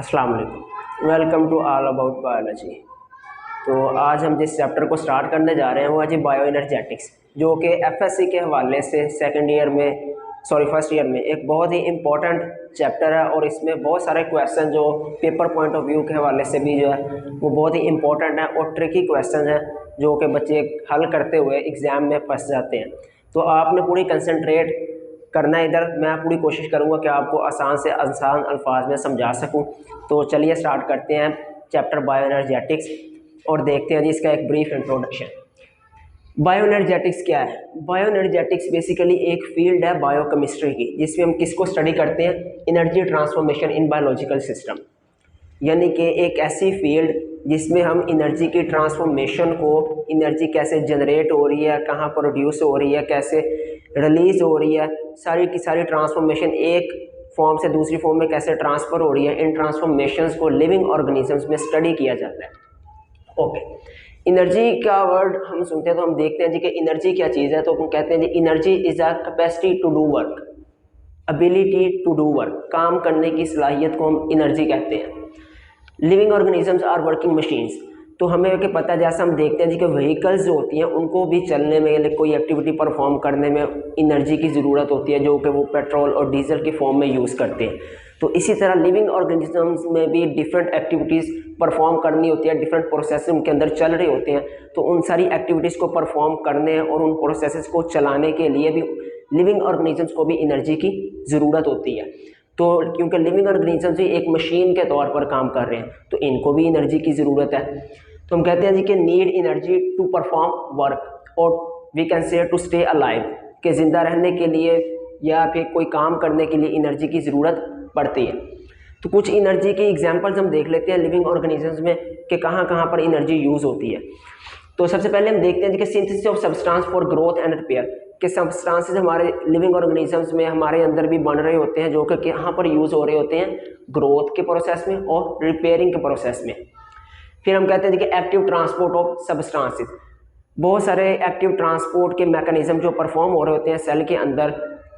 अस्सलाम वालेकुम। Welcome to all about biology. तो आज हम जिस चैप्टर को स्टार्ट करने जा रहे हैं वो है जी बायो एनर्जेटिक्स, जो कि एफएससी के हवाले से फर्स्ट ईयर में एक बहुत ही इम्पोर्टेंट चैप्टर है। और इसमें बहुत सारे क्वेश्चन जो पेपर पॉइंट ऑफ व्यू के हवाले से भी जो है वो बहुत ही इम्पोर्टेंट है और ट्रिकी क्वेश्चन है जो कि बच्चे हल करते हुए एग्ज़ाम में फंस जाते हैं। तो आपने पूरी कंसंट्रेट करना है इधर। मैं पूरी कोशिश करूंगा कि आपको आसान से आसान अल्फाज में समझा सकूं। तो चलिए स्टार्ट करते हैं चैप्टर बायो एनर्जेटिक्स और देखते हैं जी इसका एक ब्रीफ इंट्रोडक्शन। बायो एनर्जेटिक्स क्या है? बायो एनर्जेटिक्स बेसिकली एक फील्ड है बायोकेमिस्ट्री की, जिसमें हम किसको स्टडी करते हैं? Energy transformation in biological system, यानी कि एक ऐसी फील्ड जिसमें हम एनर्जी की ट्रांसफॉर्मेशन को, एनर्जी कैसे जनरेट हो रही है, कहाँ प्रोड्यूस हो रही है, कैसे रिलीज हो रही है, सारी की सारी ट्रांसफॉर्मेशन एक फॉर्म से दूसरी फॉर्म में कैसे ट्रांसफ़र हो रही है, इन ट्रांसफॉर्मेशंस को लिविंग ऑर्गेनिजम्स में स्टडी किया जाता है। ओके, एनर्जी का वर्ड हम सुनते हैं तो हम देखते हैं जी कि एनर्जी क्या चीज़ है। तो हम कहते हैं जी energy is a capacity to do work, ability to do work, काम करने की सलाहियत को हम एनर्जी कहते हैं। Living organisms are working machines, तो हमें कि पता है जैसा हम देखते हैं जी कि व्हीकल्स जो होती हैं उनको भी चलने में, कोई एक्टिविटी परफॉर्म करने में एनर्जी की ज़रूरत होती है, जो कि वो पेट्रोल और डीजल की फॉर्म में यूज़ करते हैं। तो इसी तरह लिविंग ऑर्गेनिजम्स में भी डिफरेंट एक्टिविटीज़ परफॉर्म करनी होती है, डिफरेंट प्रोसेस उनके अंदर चल रहे होते हैं। तो उन सारी एक्टिविटीज़ को परफॉर्म करने और उन प्रोसेस को चलाने के लिए भी लिविंग ऑर्गेनिजम्स को भी एनर्जी की ज़रूरत होती है। तो क्योंकि लिविंग ऑर्गेनिजम्स भी एक मशीन के तौर पर काम कर रहे हैं तो इनको भी एनर्जी की ज़रूरत है। तो हम कहते हैं जी कि need energy to perform work, और we can say to stay alive, कि ज़िंदा रहने के लिए या फिर कोई काम करने के लिए एनर्जी की ज़रूरत पड़ती है। तो कुछ एनर्जी की एग्जांपल्स हम देख लेते हैं लिविंग ऑर्गेनिजम्स में कि कहाँ कहाँ पर एनर्जी यूज़ होती है। तो सबसे पहले हम देखते हैं कि synthesis of substance for growth and repair, के सब्सटेंसेस हमारे लिविंग ऑर्गेनिजम्स में हमारे अंदर भी बन रहे होते हैं, जो कि यहाँ पर यूज़ हो रहे होते हैं ग्रोथ के प्रोसेस में और रिपेयरिंग के प्रोसेस में। फिर हम कहते हैं कि एक्टिव ट्रांसपोर्ट ऑफ सब्सटेंसेस, बहुत सारे एक्टिव ट्रांसपोर्ट के मैकेनिज्म जो परफॉर्म हो रहे होते हैं सेल के अंदर।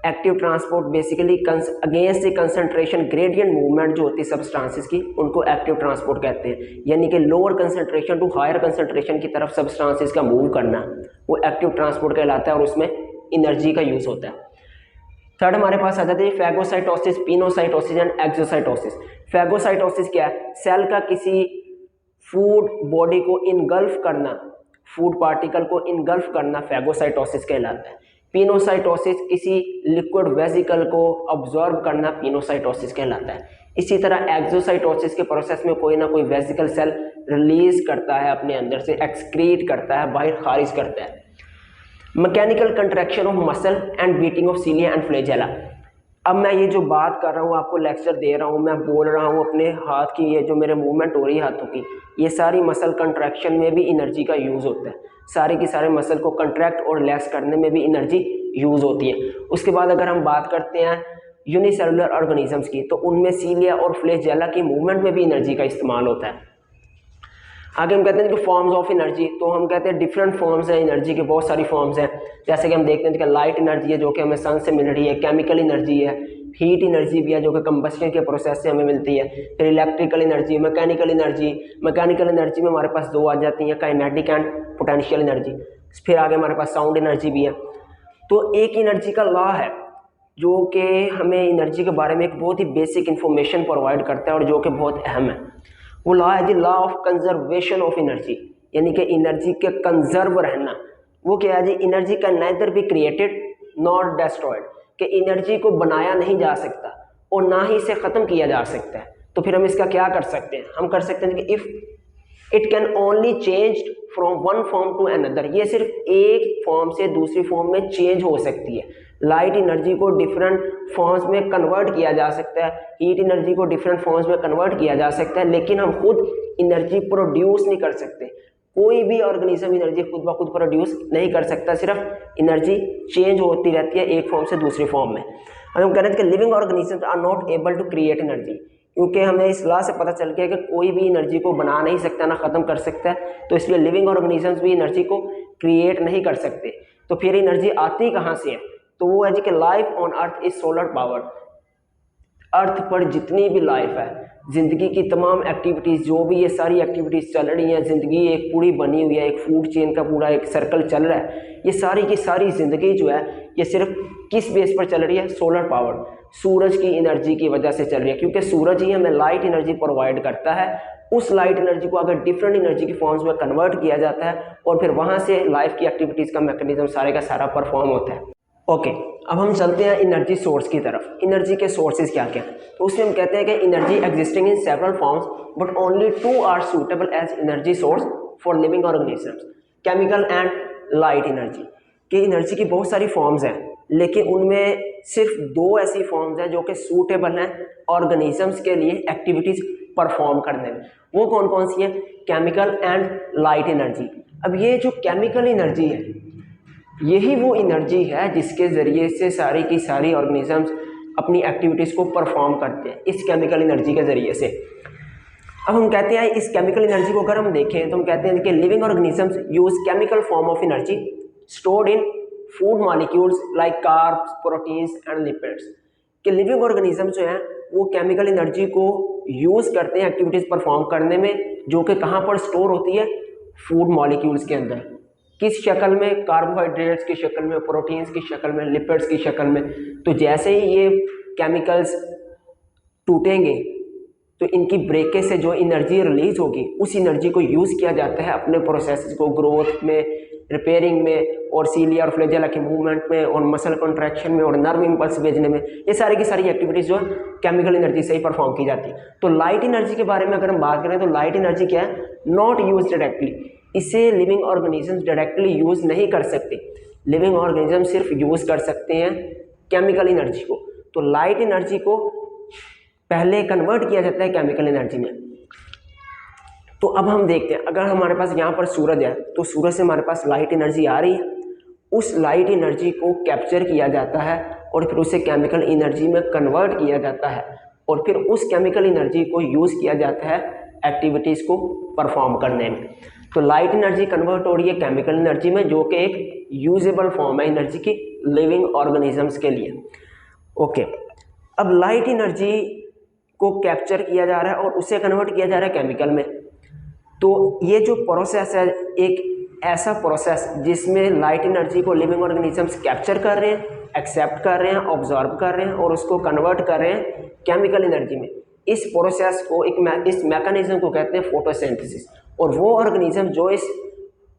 Active transport basically against the concentration gradient movement जो होती है सब्सटेंसेस की, उनको एक्टिव ट्रांसपोर्ट कहते हैं, यानी कि lower concentration to higher concentration की तरफ सब्सटेंसेस का मूव करना, वो एक्टिव ट्रांसपोर्ट कहलाता है और उसमें एनर्जी का यूज़ होता है। थर्ड हमारे पास आ जाती है phagocytosis, pinocytosis and exocytosis. Phagocytosis क्या है? सेल का किसी फूड बॉडी को इनगल्फ करना, फूड पार्टिकल को इनगल्फ करना फैगोसाइटोसिस कहलाता है। पिनोसाइटोसिस किसी लिक्विड वेसिकल को ऑब्जॉर्ब करना पिनोसाइटोसिस कहलाता है। इसी तरह एक्सोसाइटोसिस के प्रोसेस में कोई ना कोई वेसिकल सेल रिलीज करता है, अपने अंदर से एक्सक्रीट करता है, बाहर खारिज करता है। Mechanical contraction of muscle and beating of cilia and flagella. अब मैं ये जो बात कर रहा हूँ, आपको लेक्चर दे रहा हूँ, मैं बोल रहा हूँ अपने हाथ की, ये जो मेरे मूवमेंट हो रही है हाथों की, ये सारी मसल कंट्रैक्शन में भी एनर्जी का यूज़ होता है। सारे की सारे मसल को कंट्रैक्ट और रिलैक्स करने में भी एनर्जी यूज़ होती है। उसके बाद अगर हम बात करते हैं यूनिसेलुलर ऑर्गेनिजम्स की, तो उनमें सीलिया और फ्लैजेला की मूवमेंट में भी एनर्जी का इस्तेमाल होता है। आगे हम कहते हैं कि फॉर्म्स ऑफ एनर्जी, तो हम कहते हैं डिफरेंट फॉर्म्स हैं एनर्जी के, बहुत सारी फॉर्म्स हैं। जैसे कि हम देखते हैं कि लाइट एनर्जी है जो कि हमें सन से मिल रही है, केमिकल एनर्जी है, हीट एनर्जी भी है जो कि कंबस्शन के प्रोसेस से हमें मिलती है, फिर electrical energy, mechanical energy. Mechanical energy में हमारे पास दो आ जाती हैं, काइनेटिक एंड पोटेंशियल एनर्जी। फिर आगे हमारे पास साउंड एनर्जी भी है। तो एक एनर्जी का लॉ है जो कि हमें एनर्जी के बारे में एक बहुत ही बेसिक इंफॉर्मेशन प्रोवाइड करता है और जो कि बहुत अहम है। वो लॉ है जी law of conservation of energy, यानी कि एनर्जी के कंजर्व रहना। वो क्या है जी? एनर्जी का neither be created not destroyed, कि एनर्जी को बनाया नहीं जा सकता और ना ही इसे ख़त्म किया जा सकता है। तो फिर हम इसका क्या कर सकते हैं? हम कर सकते हैं कि if it can only change from one form to another, ये सिर्फ एक फॉर्म से दूसरी फॉर्म में चेंज हो सकती है। लाइट एनर्जी को डिफरेंट फॉर्म्स में कन्वर्ट किया जा सकता है, हीट एनर्जी को डिफरेंट फॉर्म्स में कन्वर्ट किया जा सकता है, लेकिन हम खुद एनर्जी प्रोड्यूस नहीं कर सकते। कोई भी ऑर्गेनिज्म एनर्जी खुद ब खुद प्रोड्यूस नहीं कर सकता, सिर्फ एनर्जी चेंज होती रहती है एक फॉर्म से दूसरी फॉर्म में। हम कह रहे थे कि living organisms are not able to create energy, क्योंकि हमें इस लॉ से पता चल गया कि कोई भी एनर्जी को बना नहीं सकता ना ख़त्म कर सकता है, तो इसलिए लिविंग ऑर्गेनिजम्स भी एनर्जी को क्रिएट नहीं कर सकते। तो फिर एनर्जी आती कहाँ से है? तो वो है जी कि life on earth is solar powered. Earth पर जितनी भी लाइफ है ज़िंदगी की तमाम एक्टिविटीज़, जो भी ये सारी एक्टिविटीज़ चल रही हैं, ज़िंदगी एक पूरी बनी हुई है, एक फूड चेन का पूरा एक सर्कल चल रहा है। ये सारी की सारी ज़िंदगी जो है ये सिर्फ किस बेस पर चल रही है? सोलर पावर, सूरज की एनर्जी की वजह से चल रही है, क्योंकि सूरज ही हमें लाइट एनर्जी प्रोवाइड करता है। उस लाइट एनर्जी को अगर डिफरेंट एनर्जी की फॉर्म्स में कन्वर्ट किया जाता है और फिर वहाँ से लाइफ की एक्टिविटीज़ का मैकेनिज्म सारे का सारा परफॉर्म होता है। ओके, अब हम चलते हैं एनर्जी सोर्स की तरफ। एनर्जी के सोर्सेज क्या क्या? तो उसमें हम कहते हैं कि energy existing in several forms but only 2 are suitable as energy source for living organisms, chemical and light energy. कि एनर्जी की बहुत सारी फॉर्म्स हैं, लेकिन उनमें सिर्फ 2 ऐसी फॉर्म्स हैं जो कि सूटेबल हैं ऑर्गेनिजम्स के लिए एक्टिविटीज़ परफॉर्म करने में। वो कौन कौन सी हैं? Chemical and light energy. अब ये जो केमिकल एनर्जी है, यही वो एनर्जी है जिसके ज़रिए से सारी की सारी ऑर्गेनिजम्स अपनी एक्टिविटीज़ को परफॉर्म करते हैं, इस केमिकल एनर्जी के ज़रिए से। अब हम कहते हैं इस केमिकल एनर्जी को अगर हम देखें तो हम कहते हैं कि living organisms use chemical form of energy stored in food molecules like carbs, proteins and lipids. कि लिविंग ऑर्गेनिज्म जो है वो केमिकल एनर्जी को यूज़ करते हैं एक्टिविटीज़ परफॉर्म करने में, जो कि कहाँ पर स्टोर होती है? फूड मॉलिक्यूल्स के अंदर। किस शक्ल में? कार्बोहाइड्रेट्स की शक्ल में, प्रोटीन्स की शक्ल में, लिपिड्स की शक्ल में। तो जैसे ही ये केमिकल्स टूटेंगे तो इनकी ब्रेकेज से जो एनर्जी रिलीज होगी उस एनर्जी को यूज़ किया जाता है अपने प्रोसेस को ग्रोथ में, रिपेयरिंग में, और सीलिया और फ्लैजेला के मूवमेंट में, और मसल कॉन्ट्रैक्शन में, और नर्व इम्पल्स भेजने में। ये सारी की सारी एक्टिविटीज़ जो है केमिकल एनर्जी से ही परफॉर्म की जाती है। तो लाइट एनर्जी के बारे में अगर हम बात करें तो लाइट एनर्जी क्या है? Not use directly. इसे लिविंग ऑर्गेनिजम्स डायरेक्टली यूज़ नहीं कर सकते। लिविंग ऑर्गेनिज्म सिर्फ यूज़ कर सकते हैं केमिकल एनर्जी को। तो लाइट एनर्जी को पहले कन्वर्ट किया जाता है केमिकल एनर्जी में। तो अब हम देखते हैं, अगर हमारे पास यहाँ पर सूरज है तो सूरज से हमारे पास लाइट एनर्जी आ रही है, उस लाइट एनर्जी को कैप्चर किया जाता है और फिर उसे केमिकल एनर्जी में कन्वर्ट किया जाता है, और फिर उस केमिकल एनर्जी को यूज़ किया जाता है एक्टिविटीज़ को परफॉर्म करने में। तो लाइट एनर्जी कन्वर्ट हो रही है केमिकल एनर्जी में, जो कि एक यूजेबल फॉर्म है एनर्जी की लिविंग ऑर्गेनिजम्स के लिए। ओके, अब लाइट एनर्जी को कैप्चर किया जा रहा है और उसे कन्वर्ट किया जा रहा है केमिकल में। तो ये जो प्रोसेस है एक ऐसा प्रोसेस जिसमें लाइट एनर्जी को लिविंग ऑर्गेनिजम्स कैप्चर कर रहे हैं, एक्सेप्ट कर रहे हैं, ऑब्जर्व कर रहे हैं और उसको कन्वर्ट कर रहे हैं केमिकल एनर्जी में। इस प्रोसेस को इस मैकेनिज्म को कहते हैं फोटोसिंथेसिस। और वो ऑर्गेनिज्म जो इस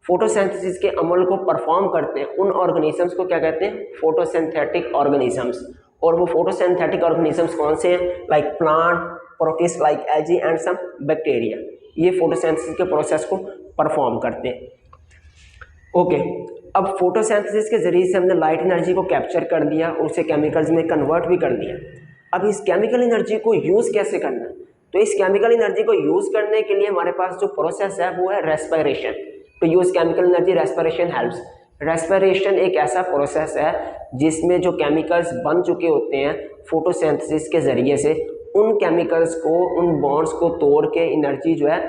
फोटोसिंथेसिस के अमल को परफॉर्म करते हैं उन ऑर्गेनिजम्स को क्या कहते हैं? Photosynthetic organisms. और वो फोटोसिंथेटिक ऑर्गेनिजम्स कौन से हैं? Like plant, protist like algae and some bacteria. ये फोटोसिंथेसिस के प्रोसेस को परफॉर्म करते हैं। ओके, अब फोटोसिंथेसिस के जरिए से हमने लाइट एनर्जी को कैप्चर कर दिया और उसे केमिकल्स में कन्वर्ट भी कर दिया। अब इस केमिकल एनर्जी को यूज़ कैसे करना है? तो इस केमिकल एनर्जी को यूज़ करने के लिए हमारे पास जो प्रोसेस है वो है रेस्पिरेशन। तो use chemical energy respiration helps. Respiration एक ऐसा प्रोसेस है जिसमें जो केमिकल्स बन चुके होते हैं फोटोसिंथेसिस के ज़रिए से, उन केमिकल्स को, उन बॉन्ड्स को तोड़ के एनर्जी जो है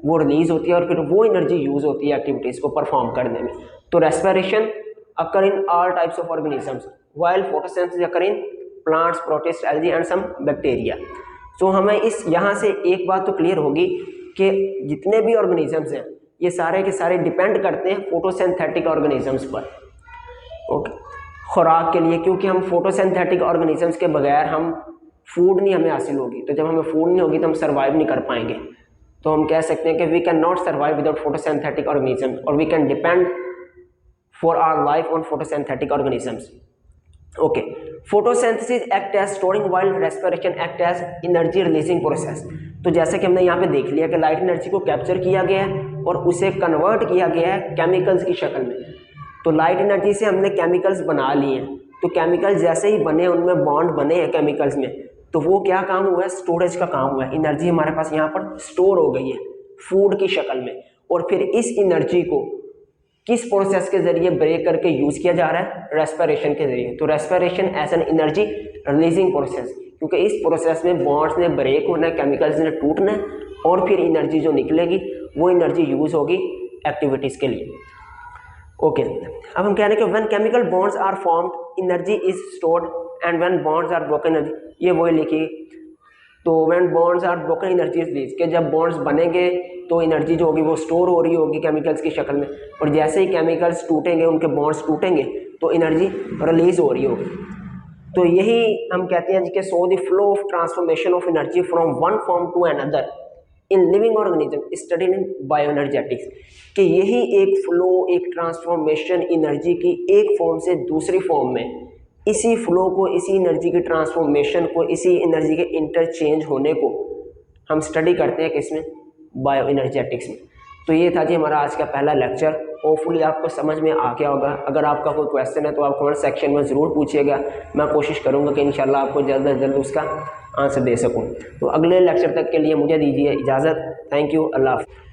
वो रिलीज़ होती है और फिर वो एनर्जी यूज़ होती है एक्टिविटीज़ को परफॉर्म करने में। तो respiration occur in all types of organisms while photosynthesis occur in plants, protist, algae and some bacteria. तो हमें इस यहाँ से एक बात तो क्लियर होगी कि जितने भी ऑर्गेनिजम्स हैं ये सारे के सारे डिपेंड करते हैं फोटोसिंथेटिक ऑर्गेनिजम्स पर। ओके, खुराक के लिए, क्योंकि हम फोटोसिंथेटिक ऑर्गेनिजम्स के बगैर हम फूड नहीं हमें हासिल होगी। तो जब हमें फूड नहीं होगी तो हम सर्वाइव नहीं कर पाएंगे। तो हम कह सकते हैं कि we can not survive without photosynthetic organisms और we can depend for our life on photosynthetic organisms. Okay, photosynthesis act as storing while respiration act as energy releasing process. तो जैसे कि हमने यहाँ पे देख लिया कि लाइट एनर्जी को कैप्चर किया गया है और उसे कन्वर्ट किया गया है केमिकल्स की शक्ल में। तो लाइट एनर्जी से हमने केमिकल्स बना लिए हैं। तो केमिकल्स जैसे ही बने, उनमें बॉन्ड बने हैं केमिकल्स में, तो वो क्या काम हुआ है? स्टोरेज का काम हुआ है। एनर्जी हमारे पास यहाँ पर स्टोर हो गई है फूड की शक्ल में, और फिर इस एनर्जी को किस प्रोसेस के जरिए ब्रेक करके यूज किया जा रहा है? रेस्पिरेशन के जरिए। तो respiration as an energy releasing process, क्योंकि इस प्रोसेस में बॉन्ड्स ने ब्रेक होना है, केमिकल्स ने टूटना है और फिर एनर्जी जो निकलेगी वो एनर्जी यूज होगी एक्टिविटीज के लिए। ओके, अब हम कह रहे हैं कि when chemical bonds are formed energy is stored and when bonds are broken energy. ये वही लिखी तो when bonds are broken energy is release, कि जब बॉन्ड्स बनेंगे तो एनर्जी जो होगी वो स्टोर हो रही होगी केमिकल्स की शक्ल में, और जैसे ही केमिकल्स टूटेंगे, उनके बॉन्ड्स टूटेंगे तो एनर्जी रिलीज हो रही होगी। तो यही हम कहते हैं कि so the flow of transformation of energy from one form to another in living organism studied in bioenergetics, कि यही एक फ्लो, एक ट्रांसफॉर्मेशन एनर्जी की एक फॉर्म से दूसरी फॉर्म में, इसी फ्लो को, इसी एनर्जी की ट्रांसफॉर्मेशन को, इसी एनर्जी के इंटरचेंज होने को हम स्टडी करते हैं किसमें, बायो एनर्जेटिक्स में। तो ये था जी हमारा आज का पहला लेक्चर। होपफुली आपको समझ में आ गया होगा। अगर आपका कोई क्वेश्चन है तो आप कमेंट सेक्शन में ज़रूर पूछिएगा, मैं कोशिश करूँगा कि इंशाल्लाह आपको जल्द से जल्द उसका आंसर दे सकूँ। तो अगले लेक्चर तक के लिए मुझे दीजिए इजाज़त। थैंक यू, अल्लाह हाफ़िज़।